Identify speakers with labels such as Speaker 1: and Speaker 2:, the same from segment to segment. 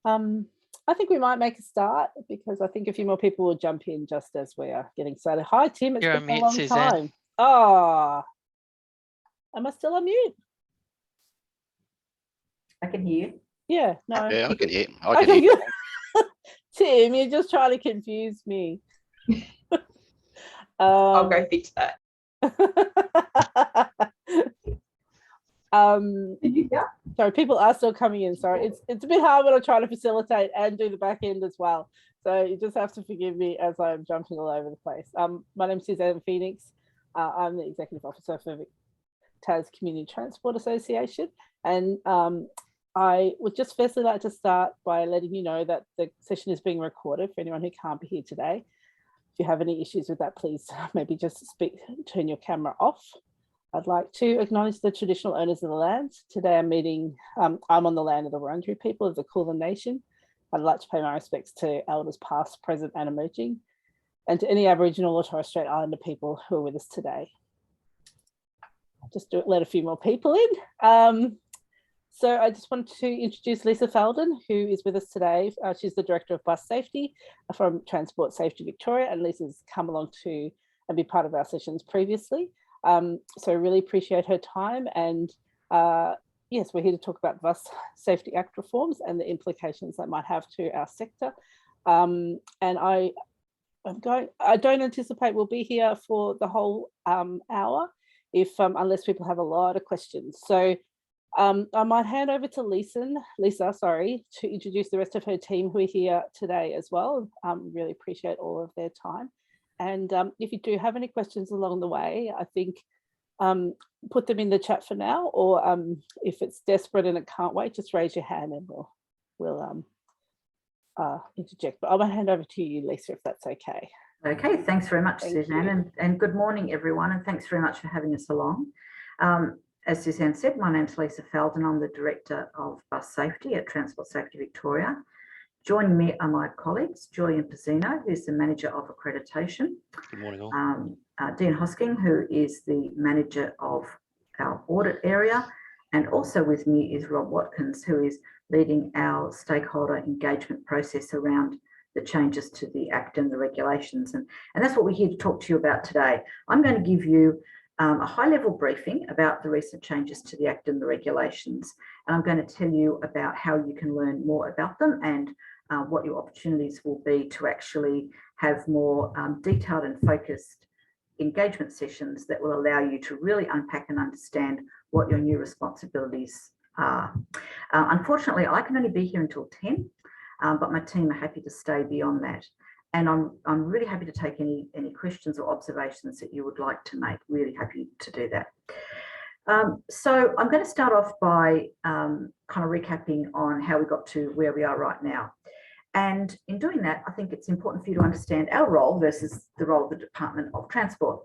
Speaker 1: I think we might make a start because I think a few more people will jump in just as we are getting started. Hi, Tim. It's been a long
Speaker 2: Suzanne.
Speaker 1: time. Oh, am I still on mute?
Speaker 3: I can hear you.
Speaker 1: Yeah, no.
Speaker 4: Yeah, I can hear. I can hear.
Speaker 1: Tim, you're just trying to confuse me.
Speaker 3: I'll go fix that.
Speaker 1: Sorry, people are still coming in. Sorry, it's a bit hard when I try to facilitate and do the back end as well. So you just have to forgive me as I'm jumping all over the place. My name's Suzanne Phoenix. I'm the Executive Officer for Tas Community Transport Association. And I would just firstly like to start by letting you know that the session is being recorded for anyone who can't be here today. If you have any issues with that, please maybe just turn your camera off. I'd like to acknowledge the traditional owners of the land. Today I'm on the land of the Wurundjeri people of the Kulin Nation. I'd like to pay my respects to elders past, present and emerging, and to any Aboriginal or Torres Strait Islander people who are with us today. I'll just let a few more people in. So I just want to introduce Lisa Faldon, who is with us today. She's the Director of Bus Safety from Transport Safety Victoria, and Lisa's come along to and be part of our sessions previously. So really appreciate her time, and yes, we're here to talk about Bus Safety Act reforms and the implications that might have to our sector. And I don't anticipate we'll be here for the whole hour, unless people have a lot of questions. So I might hand over to Lisa, to introduce the rest of her team who are here today as well. Really appreciate all of their time. And if you do have any questions along the way, I think put them in the chat for now, or if it's desperate and it can't wait, just raise your hand and we'll interject. But I'm going to hand over to you, Lisa, if that's okay.
Speaker 3: Okay, thanks very much, Suzanne, and good morning, everyone, and thanks very much for having us along. As Suzanne said, my name's Lisa Faldon. I'm the Director of Bus Safety at Transport Safety Victoria. Joining me are my colleagues, Julien Pezzino, who's the Manager of Accreditation.
Speaker 4: Good morning, all.
Speaker 3: Dean Hosking, who is the Manager of our Audit area. And also with me is Rob Watkins, who is leading our stakeholder engagement process around the changes to the Act and the regulations. And that's what we're here to talk to you about today. I'm going to give you a high-level briefing about the recent changes to the Act and the regulations. And I'm going to tell you about how you can learn more about them and what your opportunities will be to actually have more detailed and focused engagement sessions that will allow you to really unpack and understand what your new responsibilities are. Unfortunately, I can only be here until 10, but my team are happy to stay beyond that. And I'm really happy to take any questions or observations that you would like to make. Really happy to do that. So I'm going to start off by kind of recapping on how we got to where we are right now. And in doing that, I think it's important for you to understand our role versus the role of the Department of Transport.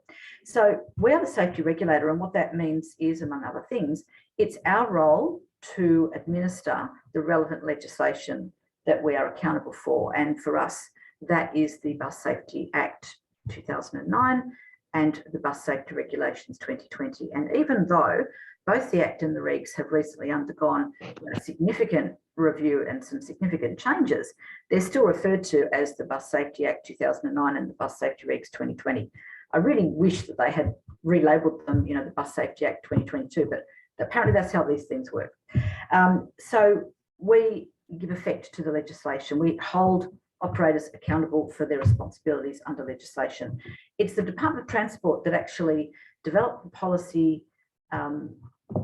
Speaker 3: So we are the safety regulator, and what that means is, among other things, it's our role to administer the relevant legislation that we are accountable for. And for us, that is the Bus Safety Act 2009 and the Bus Safety Regulations 2020. And even though both the Act and the regs have recently undergone a significant review and some significant changes, they're still referred to as the Bus Safety Act 2009 and the Bus Safety Regs 2020. I really wish that they had relabeled them, the Bus Safety Act 2022, but apparently that's how these things work. So we give effect to the legislation. We hold operators accountable for their responsibilities under legislation. It's the Department of Transport that actually developed the policy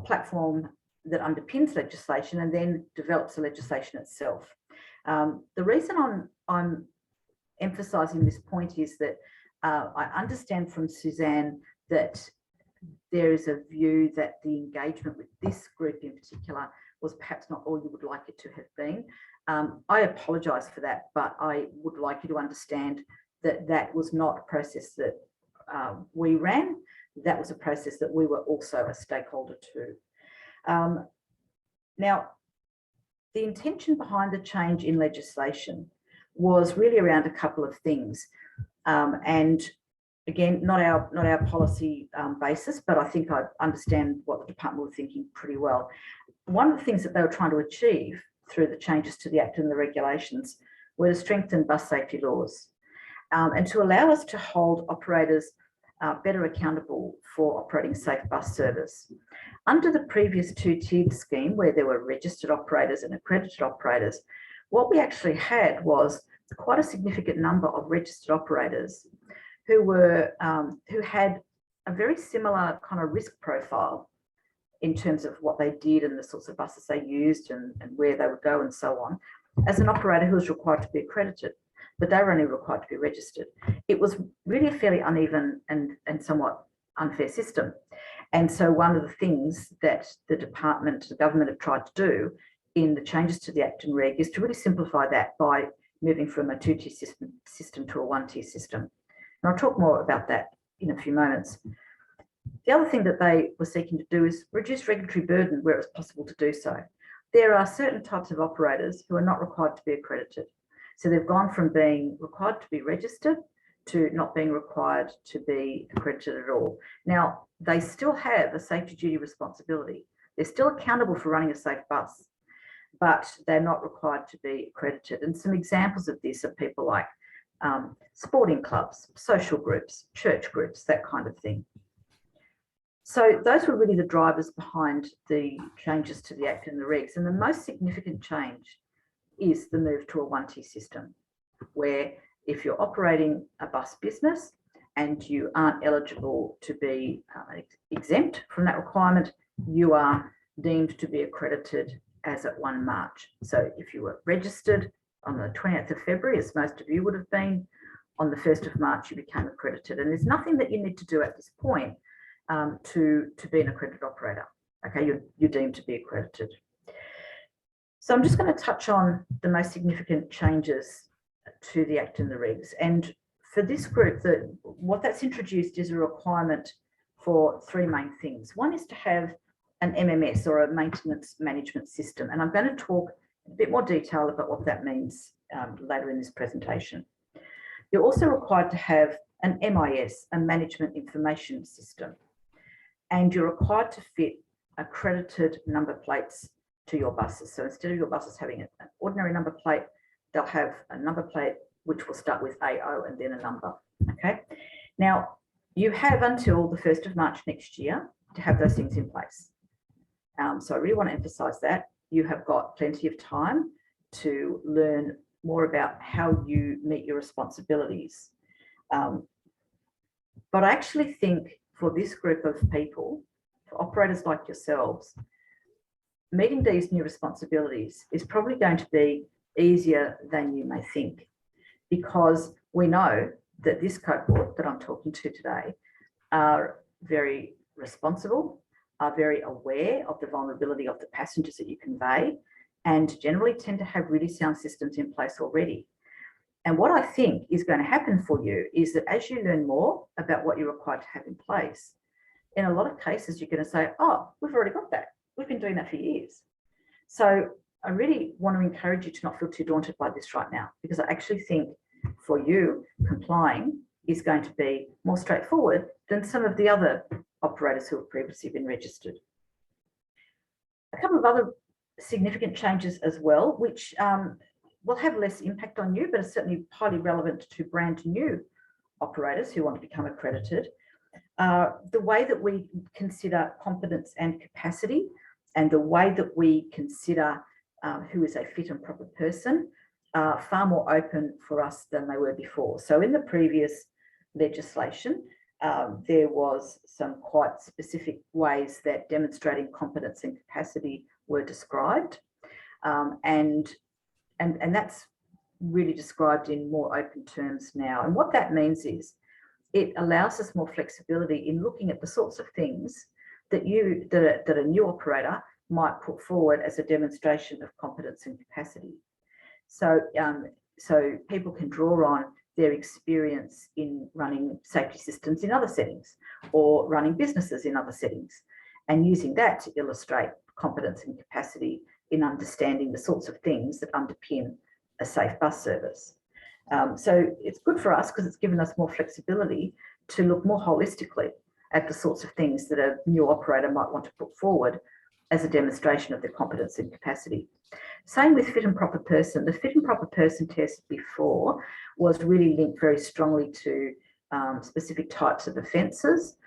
Speaker 3: platform that underpins legislation and then develops the legislation itself. The reason I'm emphasising this point is that I understand from Suzanne that there is a view that the engagement with this group in particular was perhaps not all you would like it to have been. I apologise for that, but I would like you to understand that that was not a process that we ran. That was a process that we were also a stakeholder to. Now, the intention behind the change in legislation was really around a couple of things. And again, not our policy basis, but I think I understand what the department were thinking pretty well. One of the things that they were trying to achieve through the changes to the Act and the regulations were to strengthen bus safety laws and to allow us to hold operators better accountable for operating safe bus service. Under the previous two-tiered scheme, where there were registered operators and accredited operators, what we actually had was quite a significant number of registered operators who had a very similar kind of risk profile in terms of what they did and the sorts of buses they used and where they would go and so on, as an operator who was required to be accredited, but they were only required to be registered. It was really a fairly uneven and somewhat unfair system. And so one of the things that the government have tried to do in the changes to the Act and Reg is to really simplify that by moving from a two-tier system to a one-tier system. And I'll talk more about that in a few moments. The other thing that they were seeking to do is reduce regulatory burden where it was possible to do so. There are certain types of operators who are not required to be accredited. So they've gone from being required to be registered to not being required to be accredited at all. Now, they still have a safety duty responsibility. They're still accountable for running a safe bus, but they're not required to be accredited. And some examples of this are people like sporting clubs, social groups, church groups, that kind of thing. So those were really the drivers behind the changes to the Act and the regs. And the most significant change is the move to a one-tier system, where if you're operating a bus business and you aren't eligible to be exempt from that requirement, you are deemed to be accredited as at 1 March. So if you were registered on the 28th of February, as most of you would have been, on the 1st of March, you became accredited. And there's nothing that you need to do at this point to be an accredited operator. Okay, you're deemed to be accredited. So I'm just going to touch on the most significant changes to the Act and the regs. And for this group, what that's introduced is a requirement for 3 main things. One is to have an MMS, or a maintenance management system. And I'm going to talk in a bit more detail about what that means later in this presentation. You're also required to have an MIS, a management information system. And you're required to fit accredited number plates to your buses. So instead of your buses having an ordinary number plate, they'll have a number plate which will start with AO and then a number. Okay. Now, you have until the 1st of March next year to have those things in place. So I really want to emphasise that. You have got plenty of time to learn more about how you meet your responsibilities. But I actually think for this group of people, for operators like yourselves, meeting these new responsibilities is probably going to be easier than you may think, because we know that this cohort that I'm talking to today are very responsible, are very aware of the vulnerability of the passengers that you convey, and generally tend to have really sound systems in place already. And what I think is going to happen for you is that as you learn more about what you're required to have in place, in a lot of cases, you're going to say, oh, we've already got that. We've been doing that for years. So I really want to encourage you to not feel too daunted by this right now, because I actually think for you, complying is going to be more straightforward than some of the other operators who have previously been registered. A couple of other significant changes as well, which will have less impact on you, but are certainly highly relevant to brand new operators who want to become accredited. The way that we consider competence and capacity, and the way that we consider who is a fit and proper person, are far more open for us than they were before. So in the previous legislation, there was some quite specific ways that demonstrating competence and capacity were described. And that's really described in more open terms now. And what that means is it allows us more flexibility in looking at the sorts of things that a new operator might put forward as a demonstration of competence and capacity. So, so people can draw on their experience in running safety systems in other settings, or running businesses in other settings, and using that to illustrate competence and capacity in understanding the sorts of things that underpin a safe bus service. So it's good for us because it's given us more flexibility to look more holistically at the sorts of things that a new operator might want to put forward as a demonstration of their competence and capacity. Same with fit and proper person. The fit and proper person test before was really linked very strongly to specific types of offences,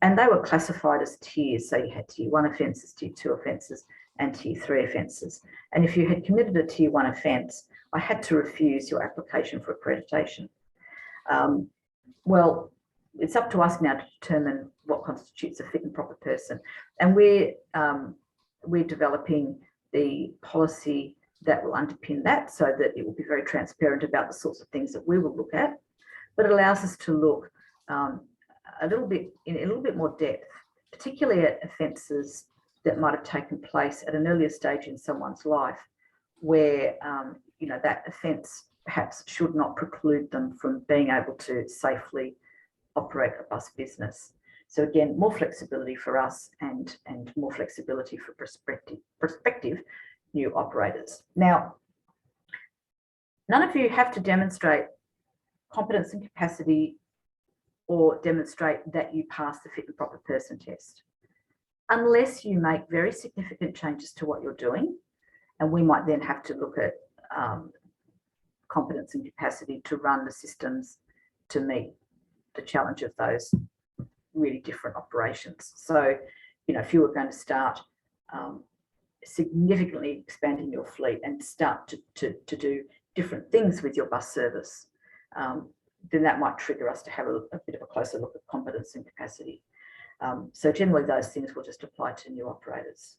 Speaker 3: and they were classified as tiers. So you had tier 1 offences, tier 2 offences, and tier 3 offences. And if you had committed a tier 1 offence, I had to refuse your application for accreditation. Well, it's up to us now to determine what constitutes a fit and proper person. And we're developing the policy that will underpin that, so that it will be very transparent about the sorts of things that we will look at, but it allows us to look a little bit more depth, particularly at offences that might have taken place at an earlier stage in someone's life, where you know, that offence perhaps should not preclude them from being able to safely operate a bus business. So again, more flexibility for us and more flexibility for prospective new operators. Now, none of you have to demonstrate competence and capacity or demonstrate that you pass the fit and proper person test, unless you make very significant changes to what you're doing. And we might then have to look at competence and capacity to run the systems to meet the challenge of those really different operations. So, you know, if you were going to start significantly expanding your fleet and start to do different things with your bus service, then that might trigger us to have a bit of a closer look at competence and capacity. So generally those things will just apply to new operators.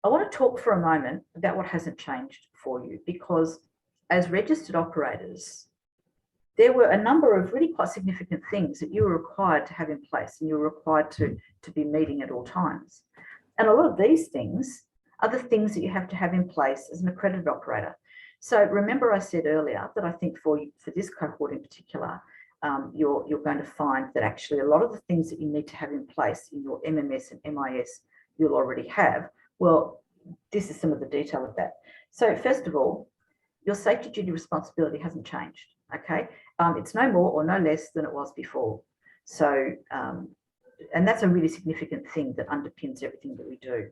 Speaker 3: I want to talk for a moment about what hasn't changed for you, because as registered operators, there were a number of really quite significant things that you were required to have in place, and you were required to be meeting at all times. And a lot of these things are the things that you have to have in place as an accredited operator. So remember I said earlier that I think for this cohort in particular, you're going to find that actually a lot of the things that you need to have in place in your MMS and MIS you'll already have. Well, this is some of the detail of that. So first of all, your safety duty responsibility hasn't changed, okay? It's no more or no less than it was before. So, and that's a really significant thing that underpins everything that we do.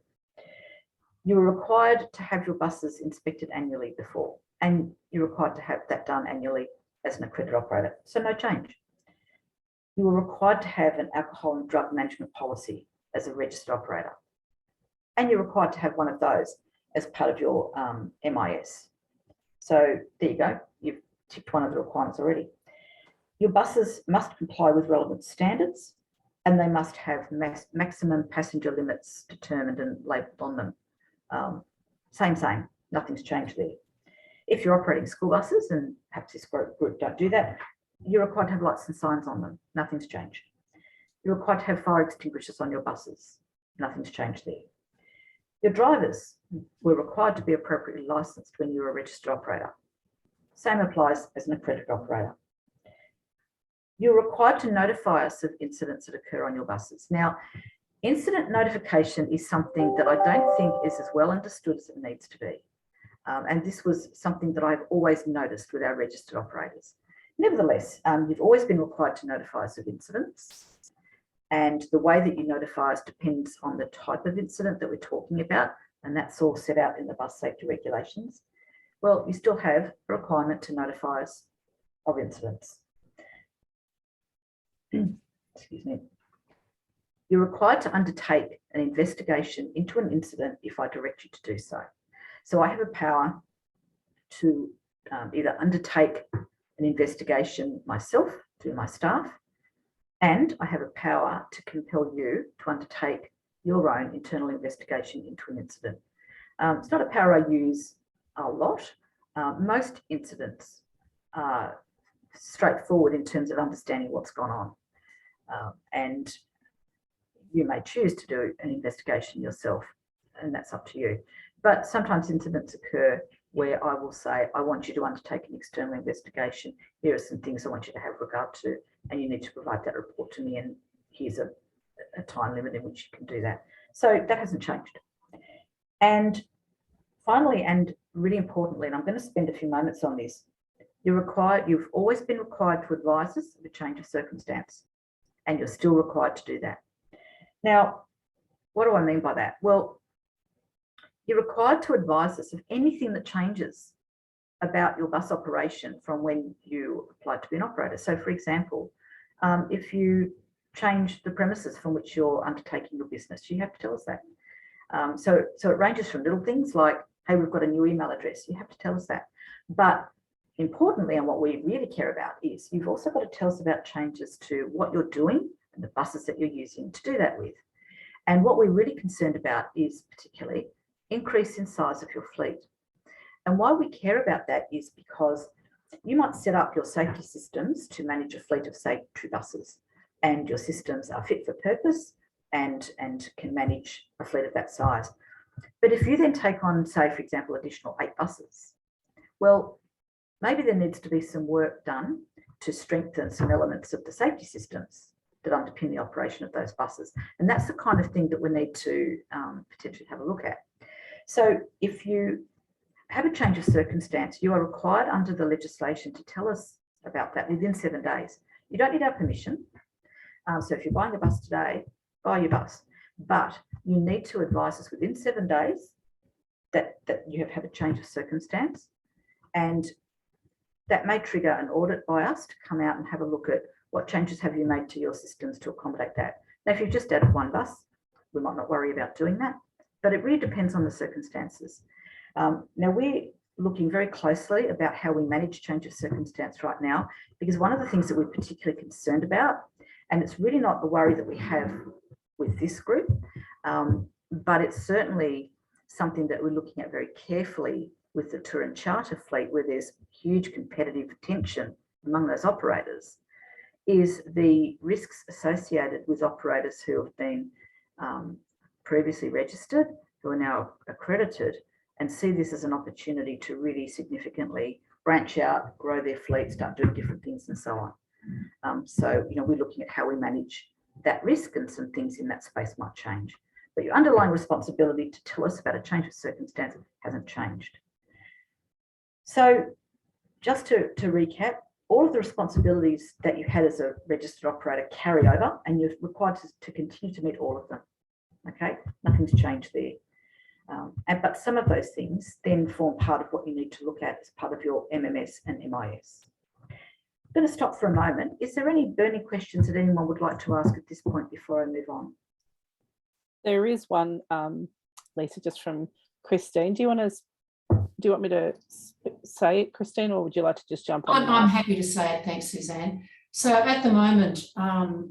Speaker 3: You were required to have your buses inspected annually before, and you're required to have that done annually as an accredited operator, so no change. You were required to have an alcohol and drug management policy as a registered operator, and you're required to have one of those as part of your MIS. So there you go, you've ticked one of the requirements already. Your buses must comply with relevant standards, and they must have maximum passenger limits determined and labelled on them. Same, nothing's changed there. If you're operating school buses, and perhaps this group don't do that, you're required to have lights and signs on them. Nothing's changed. You're required to have fire extinguishers on your buses. Nothing's changed there. Your drivers were required to be appropriately licensed when you were a registered operator. Same applies as an accredited operator. You're required to notify us of incidents that occur on your buses. Now, incident notification is something that I don't think is as well understood as it needs to be. And this was something that I've always noticed with our registered operators. Nevertheless, you've always been required to notify us of incidents. And the way that you notify us depends on the type of incident that we're talking about. And that's all set out in the bus safety regulations. Well, you still have a requirement to notify us of incidents. Excuse me. You're required to undertake an investigation into an incident if I direct you to do so. So I have a power to either undertake an investigation myself through my staff, and I have a power to compel you to undertake your own internal investigation into an incident. It's not a power I use a lot. Most incidents are straightforward in terms of understanding what's gone on. And you may choose to do an investigation yourself, and that's up to you. But sometimes incidents occur where I will say, I want you to undertake an external investigation. Here are some things I want you to have regard to, and you need to provide that report to me, and here's a time limit in which you can do that. So that hasn't changed. And finally, and really importantly, and I'm going to spend a few moments on this, you've always been required to advise us of a change of circumstance, and you're still required to do that. Now, What do I mean by that? Well, you're required to advise us of anything that changes about your bus operation from when you applied to be an operator. So, for example, if you change the premises from which you're undertaking your business, you have to tell us that. So it ranges from little things like, hey, we've got a new email address. You have to tell us that. But importantly, and what we really care about is you've also got to tell us about changes to what you're doing and the buses that you're using to do that with. And what we're really concerned about is particularly increase in size of your fleet. And why we care about that is because you might set up your safety systems to manage a fleet of, say, 2 buses, and your systems are fit for purpose and can manage a fleet of that size. But if you then take on, say, for example, additional 8 buses, well, maybe there needs to be some work done to strengthen some elements of the safety systems that underpin the operation of those buses. And that's the kind of thing that we need to potentially have a look at. So if you have a change of circumstance, you are required under the legislation to tell us about that within 7 days. You don't need our permission. So if you're buying a bus today, buy your bus. But you need to advise us within 7 days that you have had a change of circumstance. And that may trigger an audit by us to come out and have a look at what changes have you made to your systems to accommodate that. Now, if you've just added 1 bus, we might not worry about doing that, but it really depends on the circumstances. Now, we're looking very closely about how we manage change of circumstance right now, because one of the things that we're particularly concerned about, and it's really not the worry that we have with this group, but it's certainly something that we're looking at very carefully with the tour and charter fleet, where there's huge competitive tension among those operators, is the risks associated with operators who have been previously registered, who are now accredited, and see this as an opportunity to really significantly branch out, grow their fleet, start doing different things and so on. So, we're looking at how we manage that risk, and some things in that space might change. But your underlying responsibility to tell us about a change of circumstance hasn't changed. So just to recap, all of the responsibilities that you had as a registered operator carry over, and you're required to continue to meet all of them. Okay, nothing's changed there. But some of those things then form part of what you need to look at as part of your MMS and MIS. I'm going to stop for a moment. Is there any burning questions that anyone would like to ask at this point before I move on?
Speaker 1: There is one, Lisa, just from Christine. Do you want me to say it, Christine, or would you like to just jump on?
Speaker 2: I'm happy to say it. Thanks, Suzanne. So at the moment,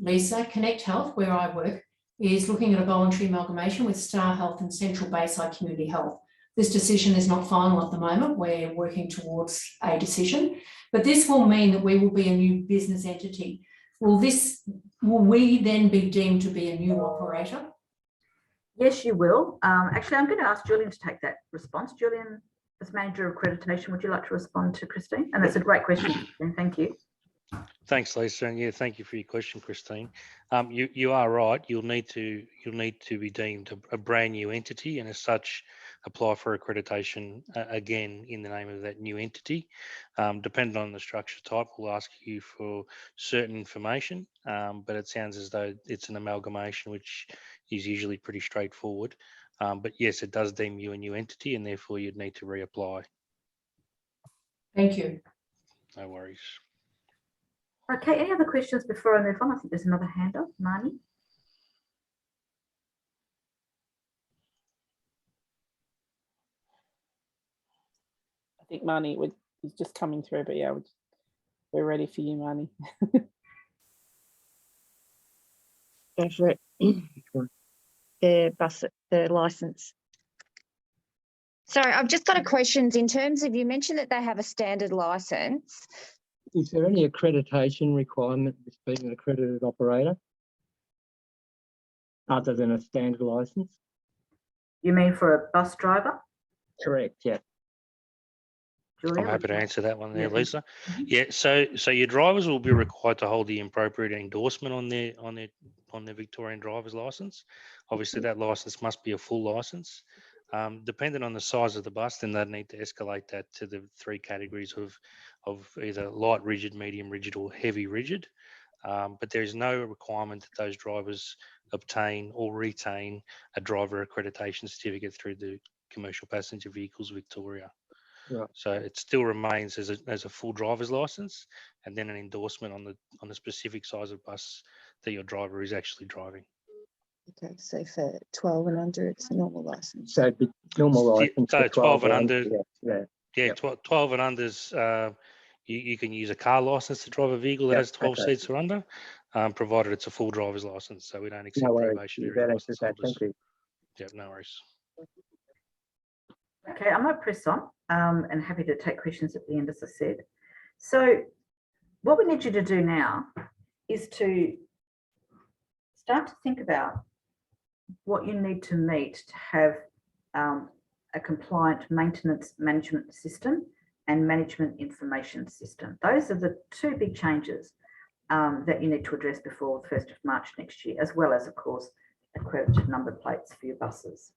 Speaker 2: Lisa, Connect Health, where I work, is looking at a voluntary amalgamation with Star Health and Central Bayside Community Health. This decision is not final at the moment. We're working towards a decision, but this will mean that we will be a new business entity. Will we then be deemed to be a new operator?
Speaker 3: Yes, you will. Actually, I'm going to ask Julien to take that response. Julien, as Manager of Accreditation, would you like to respond to Christine? And that's a great question, Christine. Thank you.
Speaker 4: Thanks, Lisa, and yeah, thank you for your question, Christine. You are right. You'll need to be deemed a brand new entity, and as such, apply for accreditation again in the name of that new entity. Depending on the structure type, we'll ask you for certain information, but it sounds as though it's an amalgamation, which is usually pretty straightforward. But yes, it does deem you a new entity, and therefore you'd need to reapply.
Speaker 2: Thank you.
Speaker 4: No worries.
Speaker 3: Okay, any other questions before I move on? I think there's another hand up, Marnie.
Speaker 1: I think Marnie is just coming through, but yeah, we're ready for you, Marnie.
Speaker 5: Go for it. The license.
Speaker 6: Sorry, I've just got a question. In terms of, you mentioned that they have a standard license.
Speaker 5: Is there any accreditation requirement with being an accredited operator other than a standard license?
Speaker 3: You mean for a bus driver?
Speaker 5: Correct, yeah.
Speaker 3: Julien,
Speaker 4: I'm happy to answer that one there,
Speaker 3: Yeah.
Speaker 4: Lisa. Yeah, so your drivers will be required to hold the appropriate endorsement on their Victorian driver's license. Obviously, that license must be a full license. Depending on the size of the bus, then they'd need to escalate that to the 3 categories of either light rigid, medium rigid, or heavy rigid. But there is no requirement that those drivers obtain or retain a driver accreditation certificate through the Commercial Passenger Vehicles Victoria.
Speaker 5: Right.
Speaker 4: So it still remains as a full driver's license, and then an endorsement on the specific size of bus that your driver is actually driving.
Speaker 7: Okay, so for 12 and under, it's a normal license.
Speaker 5: So it'd be normal license.
Speaker 4: So
Speaker 5: for
Speaker 4: 12 and under.
Speaker 5: Yeah.
Speaker 4: Yeah,
Speaker 5: Yep.
Speaker 4: 12 and unders. You can use a car license to drive a vehicle that
Speaker 5: Yep,
Speaker 4: has 12
Speaker 5: okay.
Speaker 4: seats or under, provided it's a full driver's license. So we don't accept
Speaker 5: No worries.
Speaker 4: probationary
Speaker 5: That
Speaker 4: license
Speaker 5: answers that.
Speaker 4: holders.
Speaker 5: Thank you.
Speaker 4: Yeah, no worries.
Speaker 3: Okay, I'm going to press on and happy to take questions at the end, as I said. So what we need you to do now is to start to think about what you need to meet to have a compliant maintenance management system and management information system. Those are the two big changes that you need to address before the 1st of March next year, as well as, of course, accredited number plates for your buses.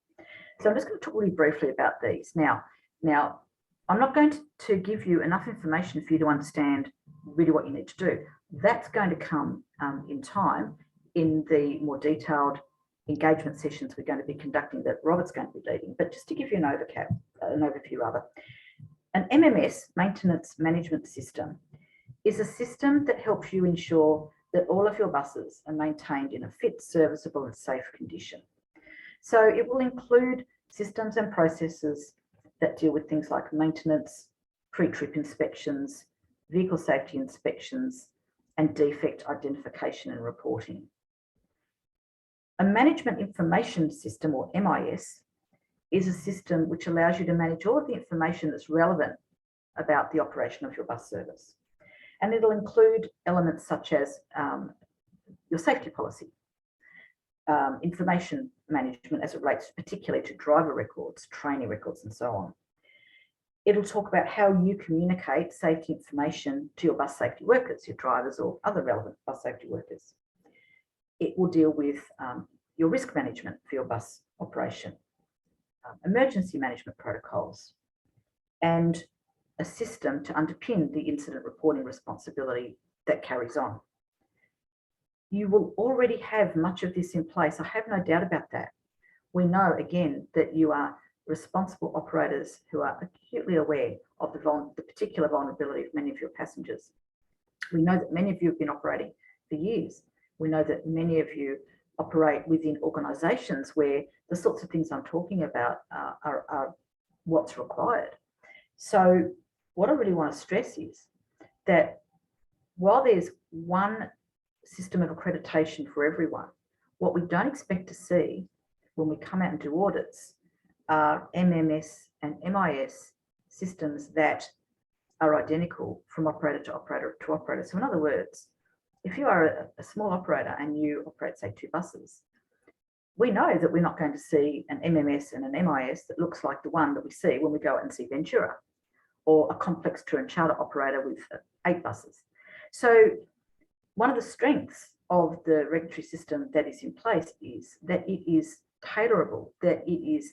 Speaker 3: So I'm just going to talk really briefly about these. Now, I'm not going to give you enough information for you to understand really what you need to do. That's going to come in time in the more detailed engagement sessions we're going to be conducting that Robert's going to be leading. But just to give you an overview rather, an MMS, Maintenance Management System, is a system that helps you ensure that all of your buses are maintained in a fit, serviceable and safe condition. So it will include systems and processes that deal with things like maintenance, pre-trip inspections, vehicle safety inspections, and defect identification and reporting. A management information system, or MIS, is a system which allows you to manage all of the information that's relevant about the operation of your bus service. And it'll include elements such as your safety policy, information management as it relates particularly to driver records, training records, and so on. It'll talk about how you communicate safety information to your bus safety workers, your drivers or other relevant bus safety workers. It will deal with your risk management for your bus operation, emergency management protocols, and a system to underpin the incident reporting responsibility that carries on. You will already have much of this in place. I have no doubt about that. We know, again, that you are responsible operators who are acutely aware of the particular vulnerability of many of your passengers. We know that many of you have been operating for years. We know that many of you operate within organisations where the sorts of things I'm talking about are what's required. So what I really want to stress is that while there's one system of accreditation for everyone, what we don't expect to see when we come out and do audits are MMS and MIS systems that are identical from operator to operator to operator. So in other words, if you are a small operator and you operate, say, 2 buses, we know that we're not going to see an MMS and an MIS that looks like the one that we see when we go out and see Ventura, or a complex tour and charter operator with 8 buses. So one of the strengths of the regulatory system that is in place is that it is tailorable, that it is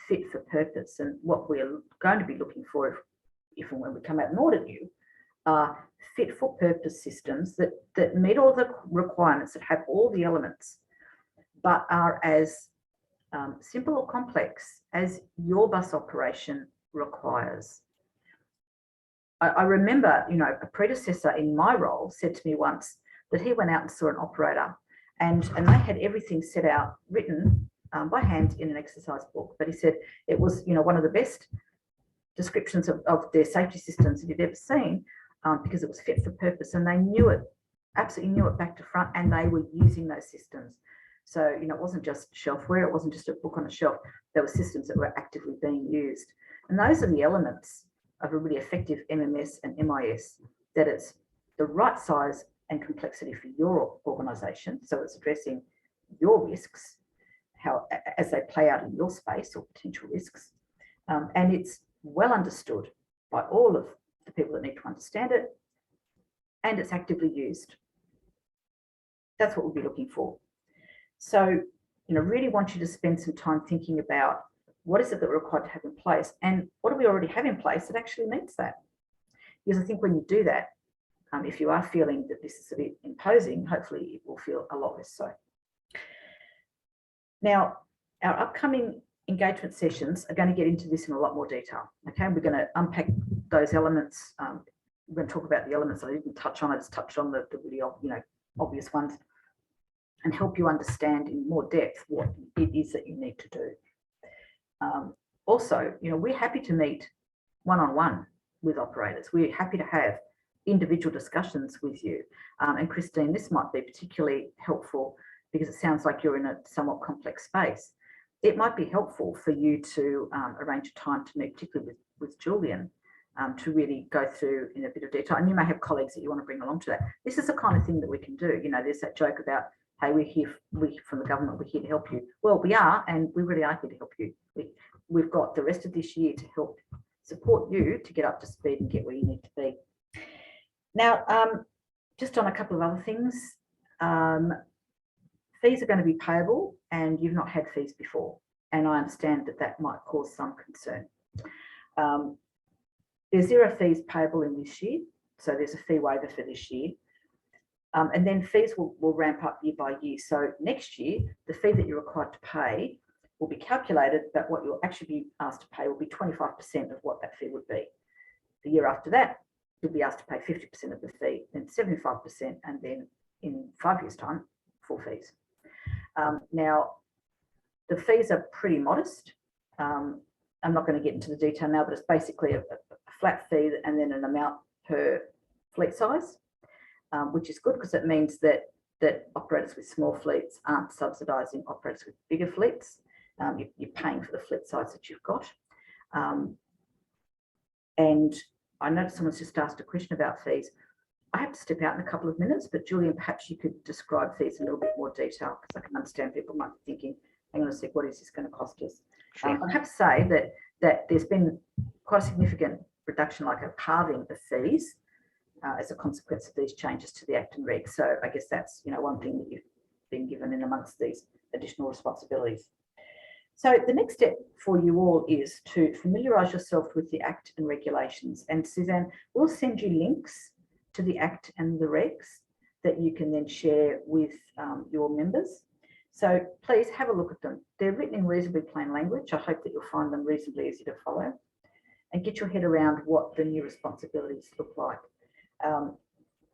Speaker 3: fit for purpose. And what we're going to be looking for if and when we come out and audit you are fit for purpose systems that meet all the requirements, that have all the elements, but are as simple or complex as your bus operation requires. I remember, a predecessor in my role said to me once that he went out and saw an operator and they had everything set out, written by hand in an exercise book. But he said it was, one of the best descriptions of their safety systems that he'd ever seen, because it was fit for purpose and they knew it, absolutely knew it back to front, and they were using those systems. So, it wasn't just shelfware, it wasn't just a book on a shelf, there were systems that were actively being used. And those are the elements of a really effective MMS and MIS, that it's the right size and complexity for your organisation. So it's addressing your risks, as they play out in your space, or potential risks. And it's well understood by all of the people that need to understand it, and it's actively used. That's what we'll be looking for. So, really want you to spend some time thinking about what is it that we're required to have in place, and what do we already have in place that actually meets that? Because I think when you do that, if you are feeling that this is a bit imposing, hopefully it will feel a lot less so. Now, our upcoming engagement sessions are going to get into this in a lot more detail. Okay, we're going to unpack those elements. We're going to talk about the elements I didn't touch on. I just touched on the really, obvious ones, and help you understand in more depth what it is that you need to do. Also, we're happy to meet one-on-one with operators. We're happy to have individual discussions with you. And Christine, this might be particularly helpful because it sounds like you're in a somewhat complex space. It might be helpful for you to arrange a time to meet, particularly with Julien, to really go through in a bit of detail. And you may have colleagues that you want to bring along to that. This is the kind of thing that we can do. There's that joke about, hey, we're from the government, we're here to help you. Well, we are, and we really are here to help you. We've got the rest of this year to help support you to get up to speed and get where you need to be. Now, just on a couple of other things, fees are going to be payable, and you've not had fees before. And I understand that that might cause some concern. There's 0 fees payable in this year. So there's a fee waiver for this year. And then fees will ramp up year by year. So next year, the fee that you're required to pay will be calculated, but what you'll actually be asked to pay will be 25% of what that fee would be. The year after that, you'll be asked to pay 50% of the fee, then 75%, and then in 5 years' time, full fees. Now, the fees are pretty modest. I'm not going to get into the detail now, but it's basically a flat fee and then an amount per fleet size, which is good because it means that operators with small fleets aren't subsidising operators with bigger fleets. You're paying for the fleet size that you've got. And I know someone's just asked a question about fees. I have to step out in a couple of minutes, but Julien, perhaps you could describe fees in a little bit more detail, because I can understand people might be thinking, hang on a sec, what is this going to cost us? Sure. I have to say that there's been quite a significant reduction, like a halving of fees as a consequence of these changes to the Act and Reg. So I guess that's one thing that you've been given in amongst these additional responsibilities. So the next step for you all is to familiarise yourself with the Act and regulations. And Suzanne, we'll send you links to the Act and the regs that you can then share with your members. So please have a look at them. They're written in reasonably plain language. I hope that you'll find them reasonably easy to follow and get your head around what the new responsibilities look like.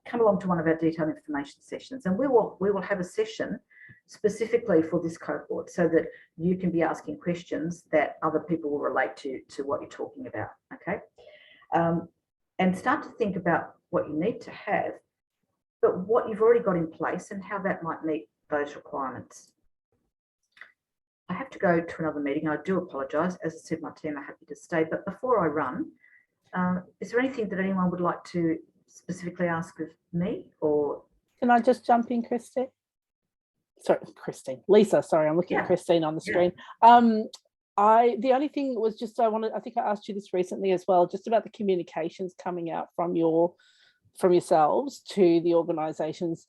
Speaker 3: Come along to one of our detailed information sessions, and we will have a session specifically for this cohort so that you can be asking questions that other people will relate to what you're talking about, okay? And start to think about what you need to have, but what you've already got in place and how that might meet those requirements. I have to go to another meeting. I do apologise. As I said, my team are happy to stay, but before I run, is there anything that anyone would like to specifically ask of me, or?
Speaker 1: Can I just jump in, Christine? Sorry, Christine. Lisa, sorry, I'm looking at Christine on the screen. The only thing was just I think I asked you this recently as well, just about the communications coming out from yourselves to the organisations.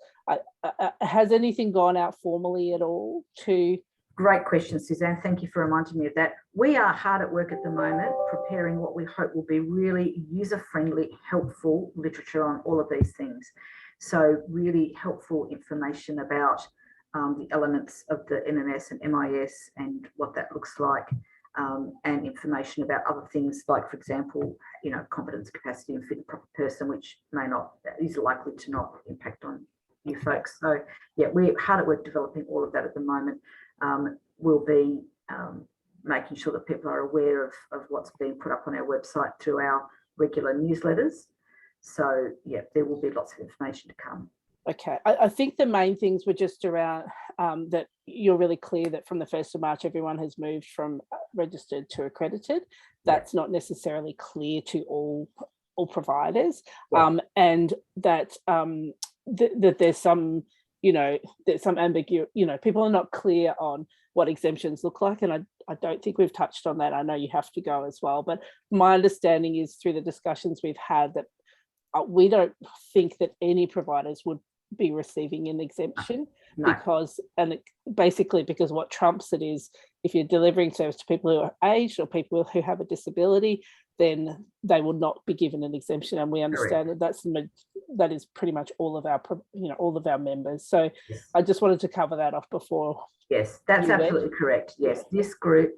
Speaker 1: Has anything gone out formally at all to?
Speaker 3: Great question, Suzanne. Thank you for reminding me of that. We are hard at work at the moment preparing what we hope will be really user-friendly, helpful literature on all of these things. So really helpful information about the elements of the MMS and MIS and what that looks like, and information about other things like, for example, competence, capacity and fit and proper person, which is likely to not impact on you folks. So yeah, we're hard at work developing all of that at the moment. We'll be making sure that people are aware of what's being put up on our website through our regular newsletters. So yeah, there will be lots of information to come.
Speaker 1: Okay, I think the main things were just around that you're really clear that from the 1st of March, everyone has moved from registered to accredited. That's not necessarily clear to all providers, and that that there's some, there's some ambiguity, people are not clear on what exemptions look like. And I don't think we've touched on that. I know you have to go as well, but my understanding is through the discussions we've had that we don't think that any providers would be receiving an exemption. No. Because what trumps it is, if you're delivering service to people who are aged or people who have a disability, then they will not be given an exemption. And we understand that that's that is pretty much all of our, all of our members. So
Speaker 3: Yes.
Speaker 1: I just wanted to cover that off before.
Speaker 3: Yes, that's
Speaker 1: you went.
Speaker 3: absolutely correct. Yes, this group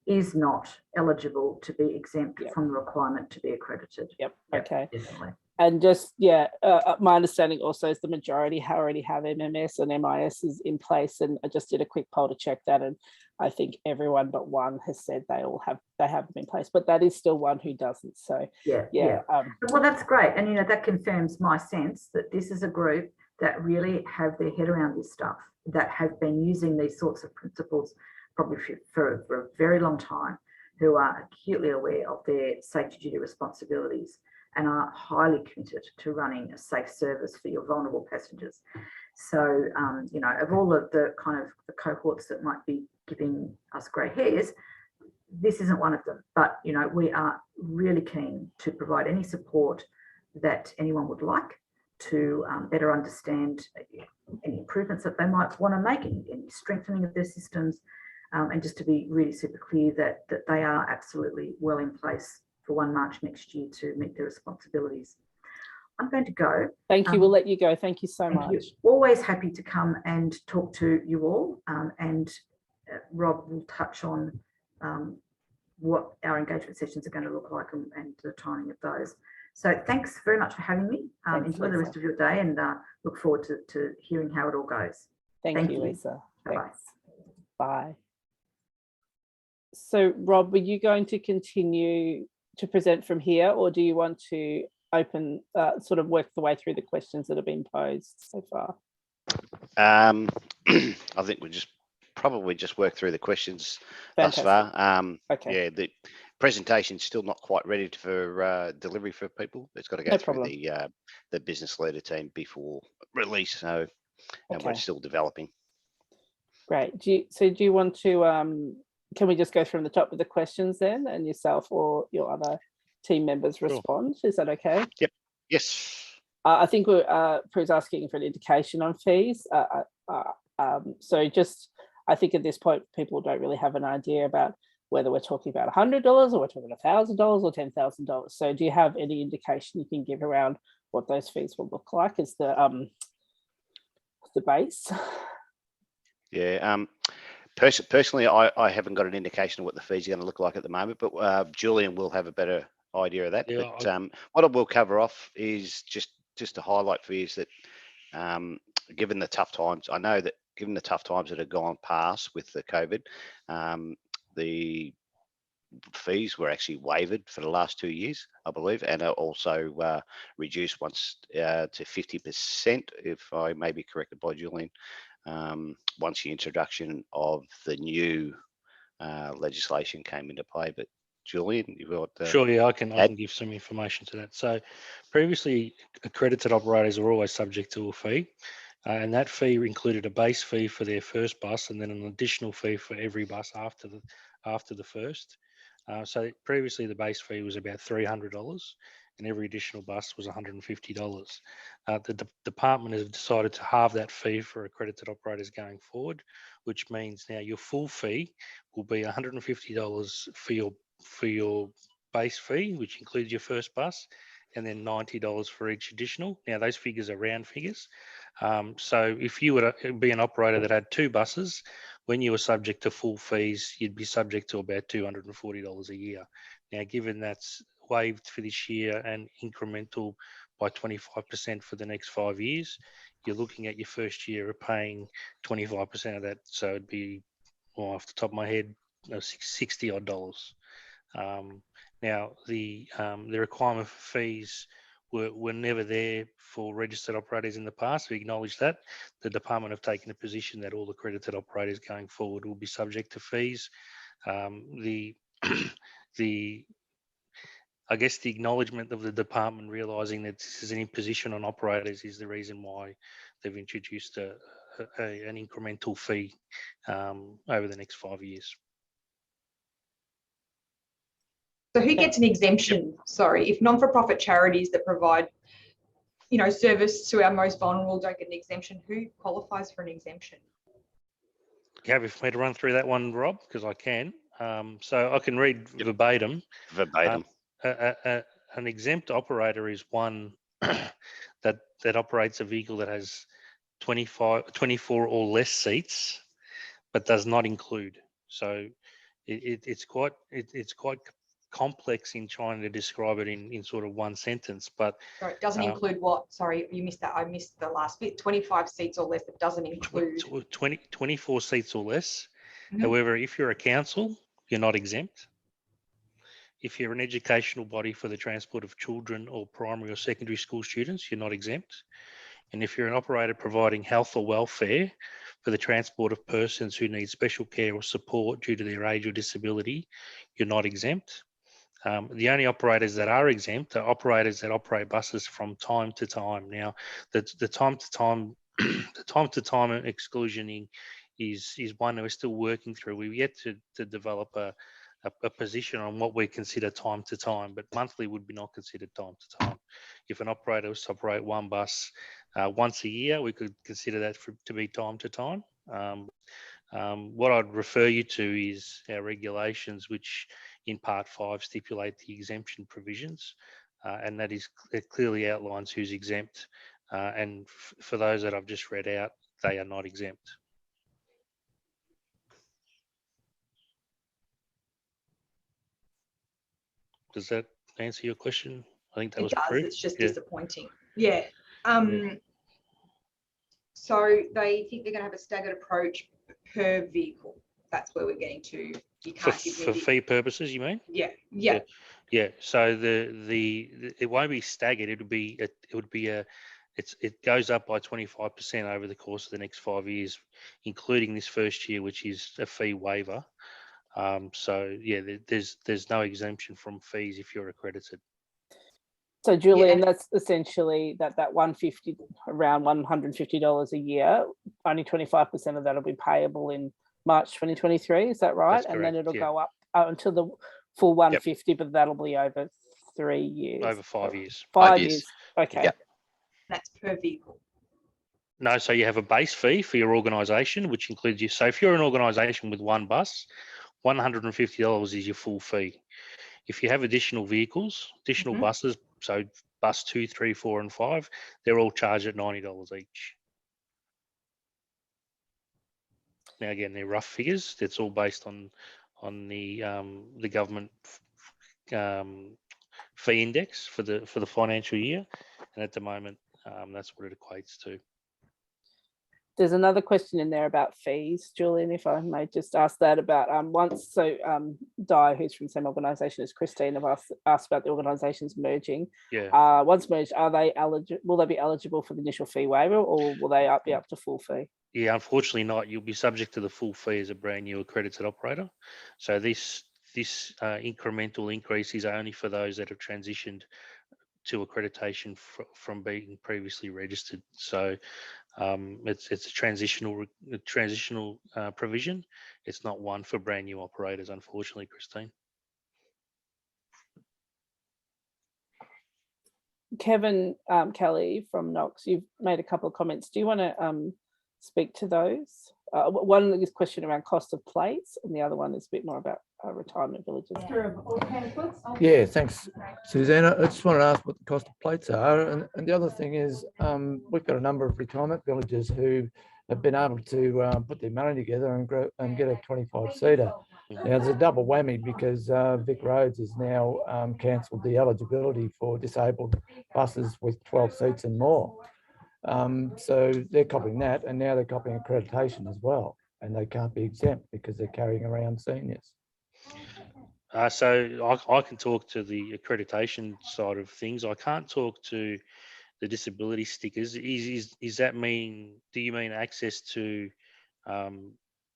Speaker 3: is not eligible to be exempt
Speaker 1: Yep.
Speaker 3: from the requirement to be accredited.
Speaker 1: Yep.
Speaker 3: Yep,
Speaker 1: Okay.
Speaker 3: definitely.
Speaker 1: And just, my understanding also is the majority already have MMS and MIS is in place. And I just did a quick poll to check that. And I think everyone but one has said they have them in place, but that is still one who doesn't. So
Speaker 3: yeah. Well, that's great. And, that confirms my sense that this is a group that really have their head around this stuff, that have been using these sorts of principles probably for a very long time, who are acutely aware of their safety duty responsibilities and are highly committed to running a safe service for your vulnerable passengers. So, of all of the kind of the cohorts that might be giving us grey hairs, this isn't one of them. But, we are really keen to provide any support that anyone would like to better understand any improvements that they might want to make, any strengthening of their systems, and just to be really super clear that they are absolutely well in place for 1 March next year to meet their responsibilities. I'm going to go.
Speaker 1: Thank you. We'll let you go. Thank you so much.
Speaker 3: You. Always happy to come and talk to you all. And Rob will touch on what our engagement sessions are going to look like and the timing of those. So thanks very much for having me. Enjoy the rest of your day and look forward to hearing how it all goes.
Speaker 1: Thank you, Lisa.
Speaker 3: Bye-bye.
Speaker 1: Bye. So Rob, were you going to continue to present from here, or do you want to open, sort of work the way through the questions that have been posed so far?
Speaker 8: I think we probably just work through the questions thus far.
Speaker 1: Okay.
Speaker 8: Yeah, the presentation's still not quite ready for delivery for people. It's got to go through the business leader team before release, so and we're still developing.
Speaker 1: Great. Do you want to can we just go from the top with the questions then, and yourself or your other team members respond? Is that okay?
Speaker 8: Yep. Yes.
Speaker 1: I think Prue's asking for an indication on fees. So just, I think at this point, people don't really have an idea about whether we're talking about $100 or we're talking $1,000 or $10,000. So do you have any indication you can give around what those fees will look like as the base?
Speaker 8: Yeah. Personally, I haven't got an indication of what the fees are going to look like at the moment, but Julien will have a better idea of that.
Speaker 4: Yeah,
Speaker 8: but what I will cover off is just to highlight for you is that given the tough times, I know that given the tough times that have gone past with the COVID, the fees were actually waived for the last 2 years, I believe, and are also reduced once to 50%, if I may be corrected by Julien, once the introduction of the new legislation came into play. But Julien, you've got
Speaker 4: sure, yeah, I can give some information to that. So previously, accredited operators were always subject to a fee, and that fee included a base fee for their first bus and then an additional fee for every bus after the first. So previously the base fee was about $300 and every additional bus was $150. The department has decided to halve that fee for accredited operators going forward, which means now your full fee will be $150 for your base fee, which includes your first bus, and then $90 for each additional. Now those figures are round figures. So if you were to be an operator that had 2 buses, when you were subject to full fees, you'd be subject to about $240 a year. Now, given that's waived for this year and incremental by 25% for the next 5 years, you're looking at your first year of paying 25% of that. So it'd be, well, off the top of my head, $60 odd. Now, the requirement for fees were never there for registered operators in the past. We acknowledge that. The department have taken a position that all accredited operators going forward will be subject to fees. I guess the acknowledgement of the department realising that this is an imposition on operators is the reason why they've introduced an incremental fee over the next 5 years.
Speaker 9: So who gets an exemption? Sorry, if non-for-profit charities that provide, service to our most vulnerable don't get an exemption, who qualifies for an exemption?
Speaker 4: You happy for me to run through that one, Rob? Because I can. So I can read verbatim.
Speaker 8: Verbatim.
Speaker 4: An exempt operator is one that operates a vehicle that has 24 or less seats, but does not include. So it's quite complex in trying to describe it in sort of one sentence. But
Speaker 9: sorry, it doesn't include what? Sorry, you missed that. I missed the last bit. 25 seats or less. It doesn't include
Speaker 4: 24 seats or less.
Speaker 9: Mhm.
Speaker 4: However, if you're a council, you're not exempt. If you're an educational body for the transport of children or primary or secondary school students, you're not exempt. And if you're an operator providing health or welfare for the transport of persons who need special care or support due to their age or disability, you're not exempt. The only operators that are exempt are operators that operate buses from time to time. Now, the time to time, the time to time exclusioning is one that we're still working through. We've yet to develop a position on what we consider time to time, but monthly would be not considered time to time. If an operator was to operate one bus once a year, we could consider that to be time to time. What I'd refer you to is our regulations, which in Part 5 stipulate the exemption provisions, and that is it clearly outlines who's exempt. And for those that I've just read out, they are not exempt. Does that answer your question? I think that was
Speaker 9: does.
Speaker 4: approved.
Speaker 9: It's just
Speaker 4: Yeah.
Speaker 9: disappointing. Yeah. So they think they're going to have a staggered approach per vehicle. That's where we're getting to. You can't give me
Speaker 4: For fee purposes, you mean?
Speaker 9: Yeah.
Speaker 4: So it won't be staggered. It goes up by 25% over the course of the next 5 years, including this first year, which is a fee waiver. So yeah, there's no exemption from fees if you're accredited.
Speaker 1: So Julien, that's essentially that $150, around $150 a year. Only 25% of that will be payable in March 2023. Is that right?
Speaker 4: That's
Speaker 1: and
Speaker 4: correct,
Speaker 1: then it'll
Speaker 4: yeah.
Speaker 1: go up until the full 150, but that'll be over 3 years.
Speaker 4: Over 5 years.
Speaker 1: 5 years. Okay.
Speaker 8: Yep.
Speaker 9: That's per vehicle.
Speaker 4: No, so you have a base fee for your organisation, which includes you. So if you're an organisation with one bus, $150 is your full fee. If you have additional vehicles, additional buses, so bus 2, 3, 4, and 5, they're all charged at $90 each. Now again, they're rough figures. It's all based on the government fee index for the financial year, and at the moment, that's what it equates to.
Speaker 1: There's another question in there about fees, Julien, if I may just ask that about Di, who's from the same organisation as Christine, have asked about the organisations merging.
Speaker 4: Yeah.
Speaker 1: Once merged, will they be eligible for the initial fee waiver, or will they be up to full fee?
Speaker 4: Yeah, unfortunately not. You'll be subject to the full fee as a brand new accredited operator. So this incremental increase is only for those that have transitioned to accreditation from being previously registered. So it's a transitional provision. It's not one for brand new operators, unfortunately, Christine.
Speaker 1: Kevin Kelly from Knox, you've made a couple of comments. Do you want to speak to those? One is a question around cost of plates, and the other one is a bit more about retirement villages.
Speaker 10: Yeah, thanks, Suzanne. I just want to ask what the cost of plates are. And the other thing is we've got a number of retirement villages who have been able to put their money together and get a 25-seater. Now, there's a double whammy because Vic Roads has now cancelled the eligibility for disabled buses with 12 seats and more. So they're copying that, and now they're copying accreditation as well, and they can't be exempt because they're carrying around seniors.
Speaker 4: So I can talk to the accreditation side of things. I can't talk to the disability stickers. Is that mean? Do you mean access to?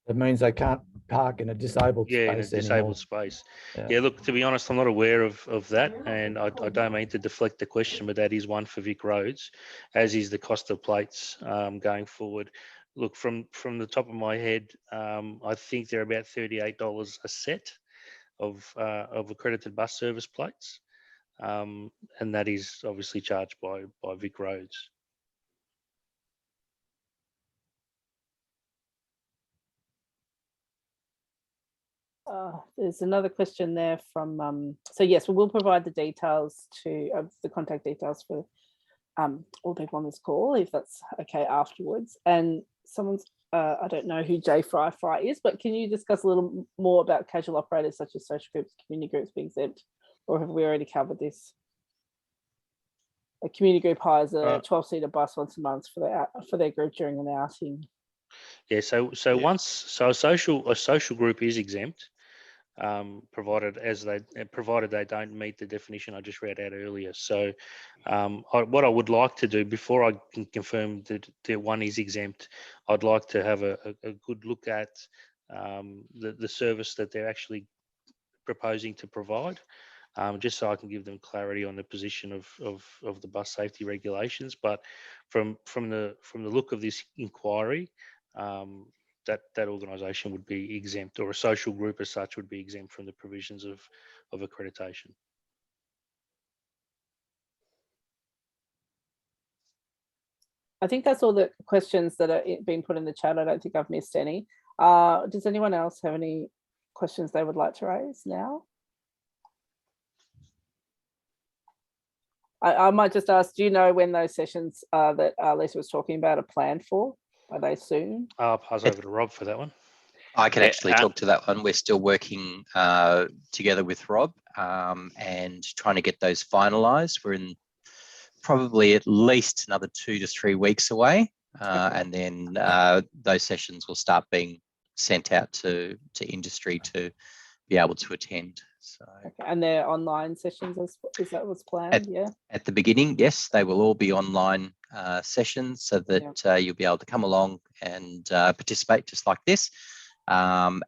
Speaker 10: It means they can't park in a disabled space.
Speaker 4: Yeah, in a disabled space. Yeah, look, to be honest, I'm not aware of that, and I don't mean to deflect the question, but that is one for Vic Roads, as is the cost of plates going forward. Look, from the top of my head, I think they're about $38 a set of accredited bus service plates, and that is obviously charged by Vic Roads.
Speaker 1: There's another question there from, so yes, we will provide the details of the contact details for all people on this call, if that's okay afterwards. And someone's, I don't know who J Fry is, but can you discuss a little more about casual operators such as social groups, community groups being exempt, or have we already covered this? A community group hires a 12-seater bus once a month for their group during an outing.
Speaker 4: Yeah, so a social group is exempt, provided they don't meet the definition I just read out earlier. So what I would like to do before I can confirm that one is exempt, I'd like to have a good look at the service that they're actually proposing to provide, just so I can give them clarity on the position of the bus safety regulations. But from the look of this inquiry, that organisation would be exempt, or a social group as such would be exempt from the provisions of accreditation.
Speaker 1: I think that's all the questions that are being put in the chat. I don't think I've missed any. Does anyone else have any questions they would like to raise now? I might just ask, do you know when those sessions that Lisa was talking about are planned for? Are they soon?
Speaker 4: I'll pass over to Rob for that one.
Speaker 11: I can actually talk to that one. We're still working together with Rob and trying to get those finalised. We're in probably at least another 2 to 3 weeks away, and then those sessions will start being sent out to industry to be able to attend. So,
Speaker 1: okay. And they're online sessions, is that what's planned?
Speaker 11: At the beginning, yes, they will all be online sessions, so that you'll be able to come along and participate just like this. As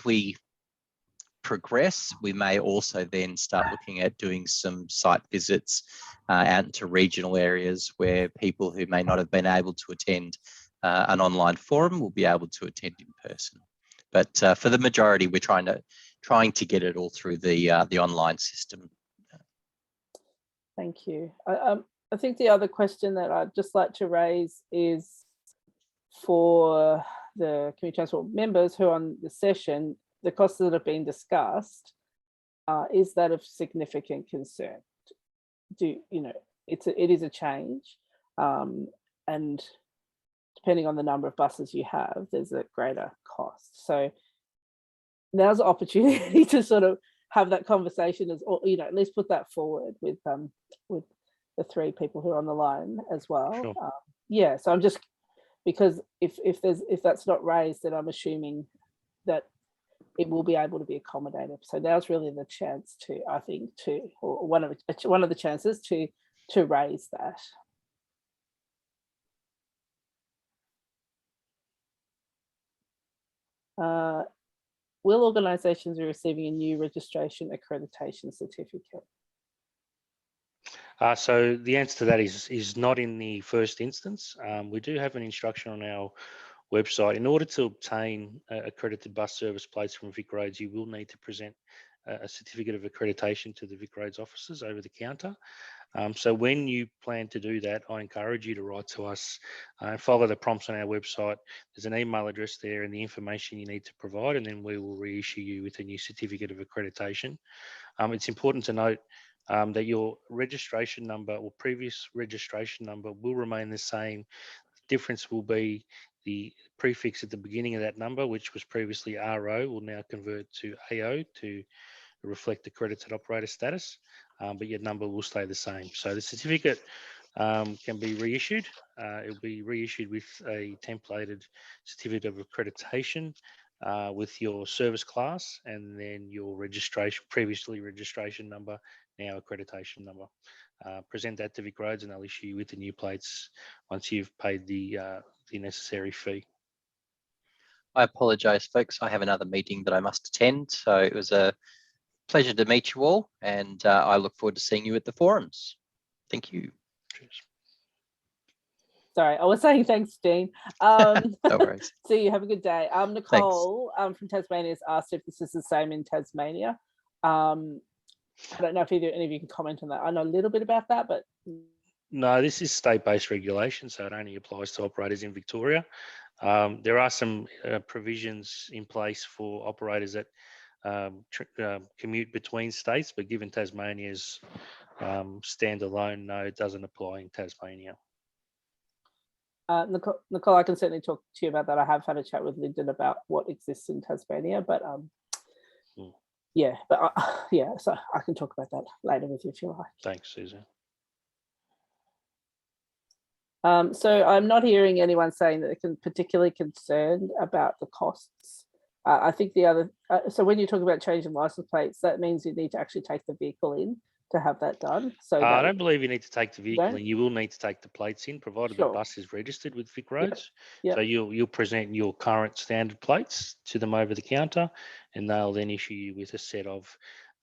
Speaker 11: we progress, we may also then start looking at doing some site visits out into regional areas where people who may not have been able to attend an online forum will be able to attend in person. But for the majority, we're trying to get it all through the online system.
Speaker 1: Thank you. I think the other question that I'd just like to raise is for the community transport members who are on the session, the costs that have been discussed, is that of significant concern? It is a change, and depending on the number of buses you have, there's a greater cost. So now's the opportunity to sort of have that conversation, at least put that forward with the 3 people who are on the line as well.
Speaker 4: Sure.
Speaker 1: So I'm just, because if that's not raised, then I'm assuming that it will be able to be accommodated. So now's really the chance to, I think, or one of the chances to raise that. Will organisations be receiving a new registration accreditation certificate?
Speaker 4: So the answer to that is not in the first instance. We do have an instruction on our website. In order to obtain accredited bus service plates from VicRoads, you will need to present a certificate of accreditation to the VicRoads officers over the counter. So when you plan to do that, I encourage you to write to us and follow the prompts on our website. There's an email address there and the information you need to provide, and then we will reissue you with a new certificate of accreditation. It's important to note that your registration number or previous registration number will remain the same. The difference will be the prefix at the beginning of that number, which was previously RO, will now convert to AO to reflect accredited operator status, but your number will stay the same. So the certificate can be reissued. It will be reissued with a templated certificate of accreditation with your service class, and then your previously registration number, now accreditation number. Present that to VicRoads and they'll issue you with the new plates once you've paid the necessary fee.
Speaker 11: I apologise, folks. I have another meeting that I must attend. So it was a pleasure to meet you all, and I look forward to seeing you at the forums. Thank you.
Speaker 4: Cheers.
Speaker 1: Sorry, I was saying thanks, Dean.
Speaker 11: No worries.
Speaker 1: See you. Have a good day. Nicole from Tasmania has asked if this is the same in Tasmania. I don't know if any of you can comment on that. I know a little bit about that, but
Speaker 4: no, this is state-based regulation, so it only applies to operators in Victoria. There are some provisions in place for operators that commute between states, but given Tasmania's standalone, no, it doesn't apply in Tasmania.
Speaker 1: Nicole, I can certainly talk to you about that. I have had a chat with Lyndon about what exists in Tasmania, but yeah, but yeah, so I can talk about that later with you if you like.
Speaker 4: Thanks, Suzanne.
Speaker 1: So I'm not hearing anyone saying that they're particularly concerned about the costs. I think the other, so when you talk about changing license plates, that means you need to actually take the vehicle in to have that done. So
Speaker 4: I don't believe you need to take the vehicle in. You will need to take the plates in, provided the
Speaker 1: Sure.
Speaker 4: bus is registered with Vic Roads.
Speaker 1: Yep.
Speaker 4: So you'll present your current standard plates to them over the counter, and they'll then issue you with a set of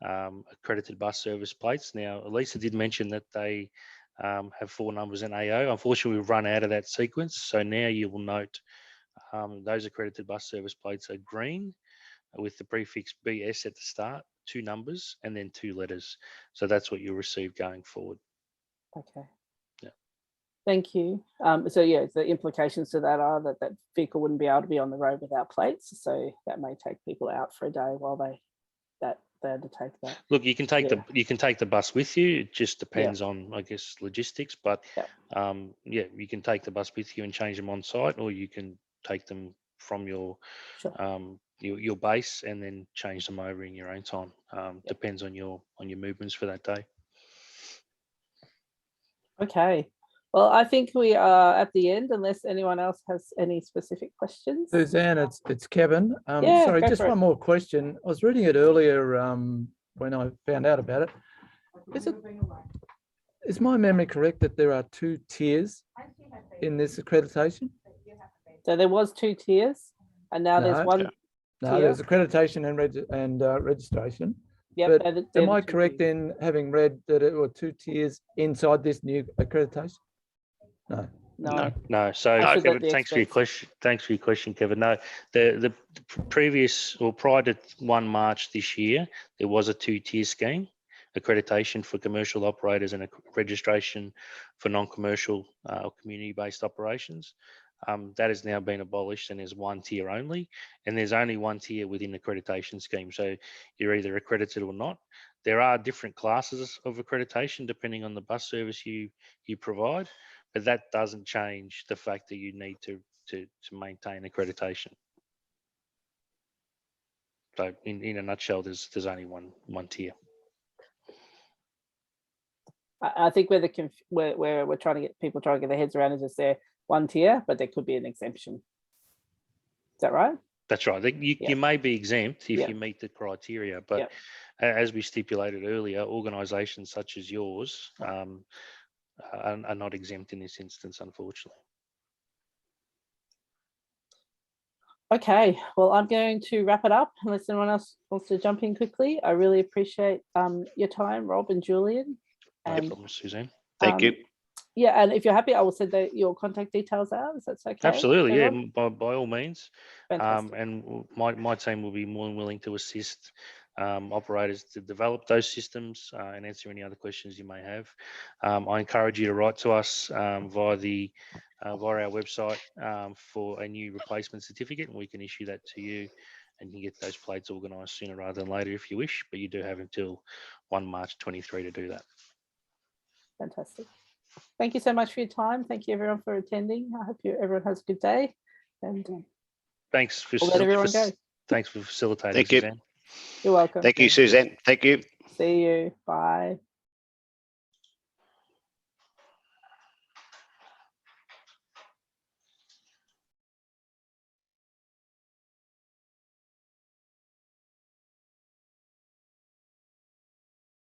Speaker 4: accredited bus service plates. Now, Elisa did mention that they have 4 numbers in AO. Unfortunately, we've run out of that sequence. So now you will note those accredited bus service plates are green with the prefix BS at the start, 2 numbers, and then 2 letters. So that's what you'll receive going forward.
Speaker 1: Okay.
Speaker 4: Yeah.
Speaker 1: Thank you. So yeah, the implications to that are that that vehicle wouldn't be able to be on the road without plates. So that may take people out for a day while they undertake that.
Speaker 4: Look, you can take the bus with you. It just depends on, I guess, logistics. But yeah, you can take the bus with you and change them on site, or you can take them from your base and then change them over in your own time. Depends on your movements for that day.
Speaker 1: Okay. Well, I think we are at the end, unless anyone else has any specific questions.
Speaker 10: Suzanne, it's Kevin.
Speaker 1: Yeah,
Speaker 10: sorry,
Speaker 1: go
Speaker 10: just
Speaker 1: for it.
Speaker 10: one more question. I was reading it earlier when I found out about it. Is my memory correct that there are 2 tiers in this accreditation?
Speaker 1: So there was 2 tiers, and now there's one.
Speaker 10: No,
Speaker 1: tier.
Speaker 10: there's accreditation and registration.
Speaker 1: Yep.
Speaker 10: But am I correct in having read that it were 2 tiers inside this new accreditation? No.
Speaker 4: So Kevin, thanks for your question, Kevin. No, the previous or prior to 1 March this year, there was a 2-tier scheme: accreditation for commercial operators and a registration for non-commercial or community-based operations. That has now been abolished, and there's 1 tier only, and there's only 1 tier within the accreditation scheme. So you're either accredited or not. There are different classes of accreditation depending on the bus service you provide, but that doesn't change the fact that you need to maintain accreditation. So in a nutshell, there's only one tier.
Speaker 1: I think where we're trying to get people trying to get their heads around is there 1 tier, but there could be an exemption. Is that right?
Speaker 4: That's right. You may be exempt if you meet the criteria, but as we stipulated earlier, organisations such as yours are not exempt in this instance, unfortunately.
Speaker 1: Okay, well, I'm going to wrap it up unless anyone else wants to jump in quickly. I really appreciate your time, Rob and Julien.
Speaker 4: No problem, Suzanne.
Speaker 8: Thank you.
Speaker 1: Yeah, and if you're happy, I will send your contact details out. If that's okay.
Speaker 4: Absolutely, yeah,
Speaker 1: Rob?
Speaker 4: by all means. And my team will be more than willing to assist operators to develop those systems and answer any other questions you may have. I encourage you to write to us via our website for a new replacement certificate, and we can issue that to you, and you can get those plates organised sooner rather than later if you wish. But you do have until 1 March 23 to do that.
Speaker 1: Fantastic. Thank you so much for your time. Thank you everyone for attending. I hope everyone has a good day. And
Speaker 4: thanks for
Speaker 1: we'll let everyone go.
Speaker 4: Thanks for facilitating.
Speaker 8: Thank you.
Speaker 4: Suzanne.
Speaker 1: You're welcome.
Speaker 8: Thank you, Suzanne. Thank you.
Speaker 1: See you. Bye.